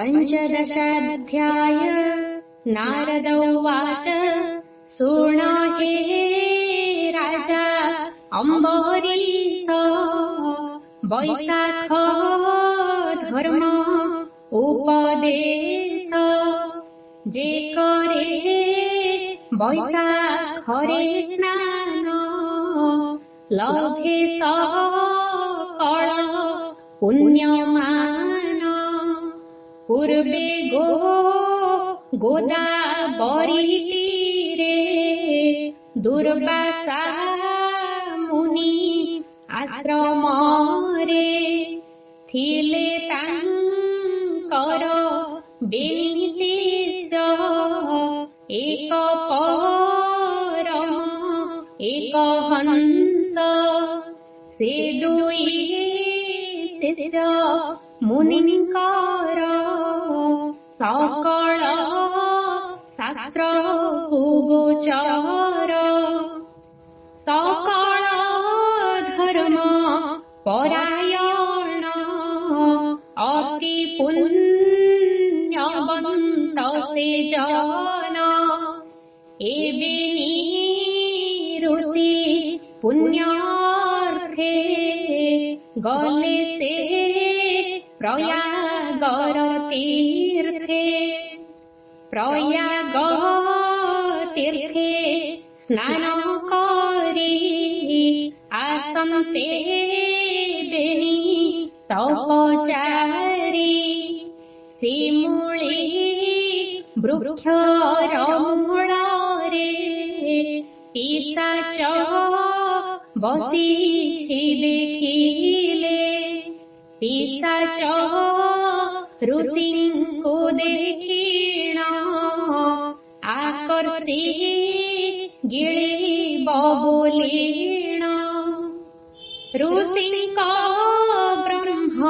पञ्चदशाध्याय नारद उवाच शृण हे राजा अम्बरीश वैशाख धर्म उपदेश जे करे वैशाखरे स्नान लभे सकल पुण्यमान पूर्वे गोदावरी तीरे दुर्वासा मुनि आश्रमरे थिले तांकर बेनिदेश एक परम एक हंस से दुई शिष्य मुनिंकर सकल शास्त्र गोचर सकल धर्म परायण अति पुण्यवंत से जन एबे निरुति पुण्यार्थे गले से प्रयागर तीर्थे स्नान करी आसन्ते बेणी तपचारी शिमूली वृक्षर मूଳରେ पिशाच बसिछि देखिले पिशाच ऋषिଙ୍କୁ देखिण आकर्षि गिळिब बोलिण ऋषिଙ୍କ ब्रह्म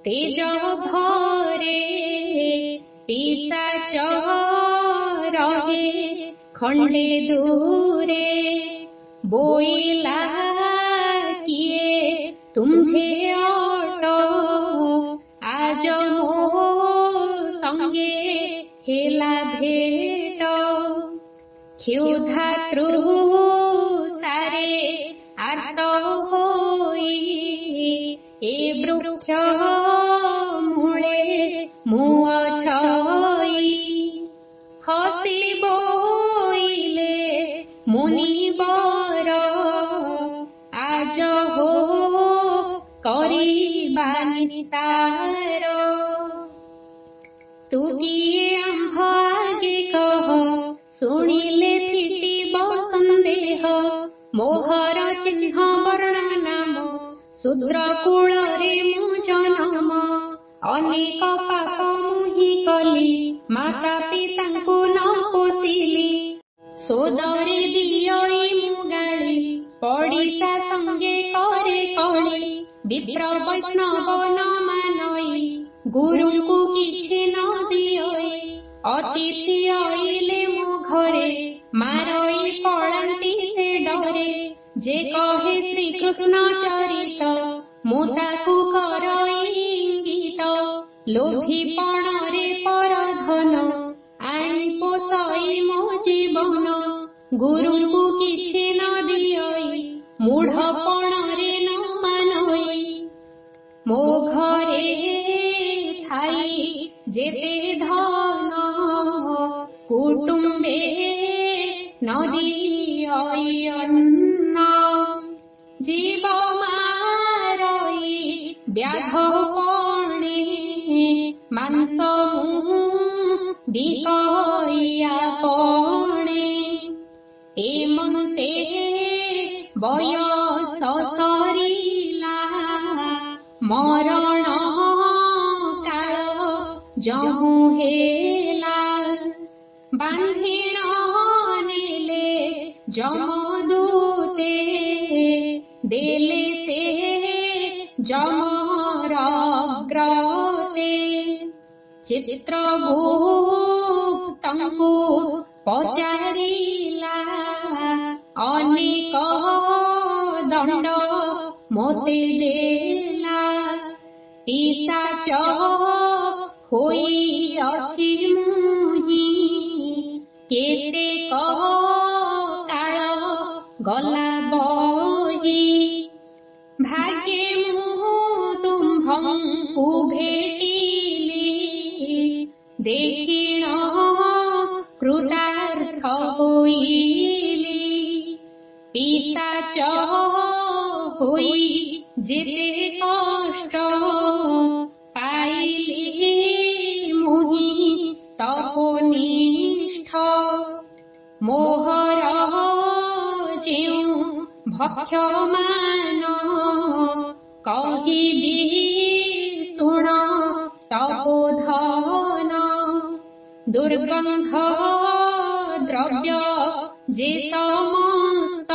तेज भरे पिशाच रहे खंडे दूरे बोइला किए तुम्हे अट आज मो संगे हेला भेट क्षुधा तृषारे आर्त होई ए वृक्ष मूले मु अछई हसी बोइले मुनिवर आज हो करिबा निस्तार तू किए आंभ आगे कह शुणिले फिटिब सन्देह मोहर चिह्न वर्ण नाम शूद्र कुଳରେ मु जन्म अनेक पाप मुहि कली माता पिताଙ୍କୁ न पोषिली सोदरे दियई मु गाଳି पड़िशा संगे करे कଳି विप्र वैष्णव न मानई गुरुଙ୍କୁ କିଛି न दियई अतिथि आइले मो घरे मारई पଳାନ୍ତି से डरे जे कहे श्रीकृष्ण चरित मु ताकु करई इंगित लोभी पणरे पर धन आଣି पोषई मो जीवन गुरुଙ୍କୁ କିଛି न दियई मूढ़ पणरे न मानई मो घरे थाई जेते धन कुटुम्बे न दियई अन्न जीव मारई व्याध पणे मांस बिकइया पणे एमन्ते बयस सरिला मरण काल जहु हेला बांधिण नेले जमदूते देले से जमर ग्रते चित्रगुप्तଙ୍କୁ पचारिला अनेक दंड मोते देला पिशाच होई अछि मुहि केते काल गला बही भाग्ये मु तुम्भंकु भेटिली देखिण कृतार्थ होइली पिशाच होई जेते कष्ट पाइली मुहि तपोनिष्ठ मोहर जेउ भक्ष्यमान कहिबी शुण तपोधन दुर्गंध द्रव्य जे समस्त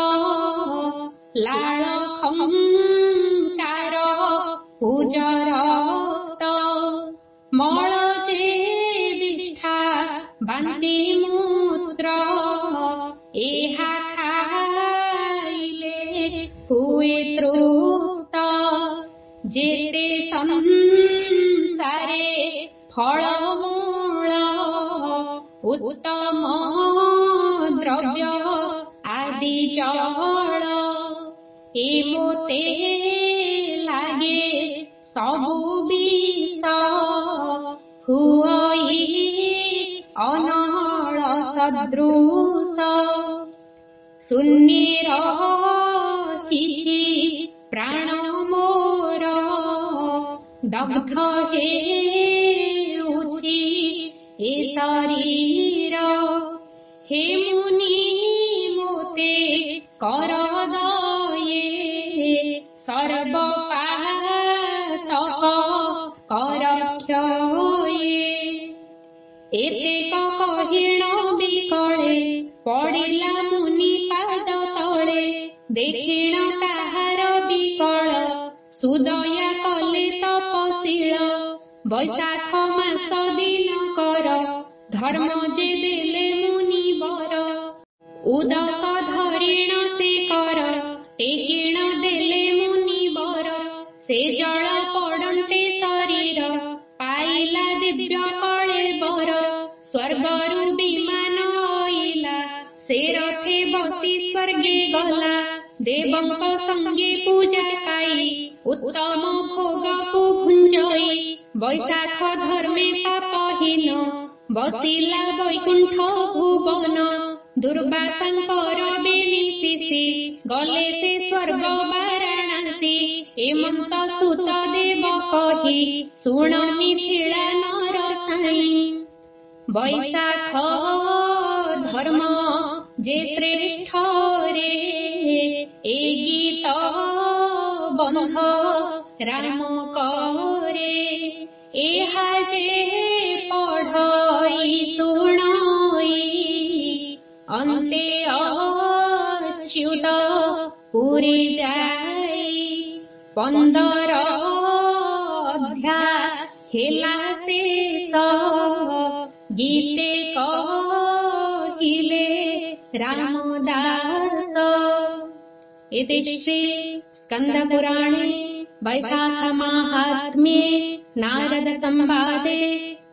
लाल खंकार पूजरत मल जे विष्ठा बांति मूत्र एहा खाइले हुए तृप्त जेते संसारे फलमूल उत्तम द्रव्य आदि जल एमोते लागे सबु विष हुई अनल सदृश शून्येर किछि प्राण मोर दग्ध हेउछि ए शरीर हे मुनि मोते कर दये सर्व पातक कर क्षये एतेक कहिण बिकळे पडिला मुनि पाद तळे देखिण ताहार बिकळ सुदया कले तपशील बैशाख मास दिन कर धर्म जे देले मुनि वर उदक धरिण से कर टेकिण देले मुनि वर से जल पड़न्ते शरीर पाइला दिव्य कळे बर स्वर्गरु विमान आइला से रथे बसी स्वर्गे गला देवंक संगे पूजा पाई उत्तम भोग को भुंजई बैशाख धर्मे पापहीन बसिला वैकुंठ भुवन दुर्वासांकर बेनिशिषि गले से स्वर्ग वाराणसी एमंत सुत देव कही शुण मिथिला नर साई बैशाख धर्म जे श्रेष्ठ रे ए गीत बंध राम करे एहा जे पढ़ई शुणई अन्ते अच्युत पुरी जाई 15 अध्याय हेला शेष गीते कहिले रामदास इति श्री स्कंद पुराणे वैशाख माहात्म्ये नारद संवादे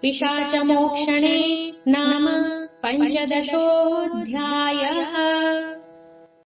पिशाच मोक्षणे नाम 15 अध्यायः।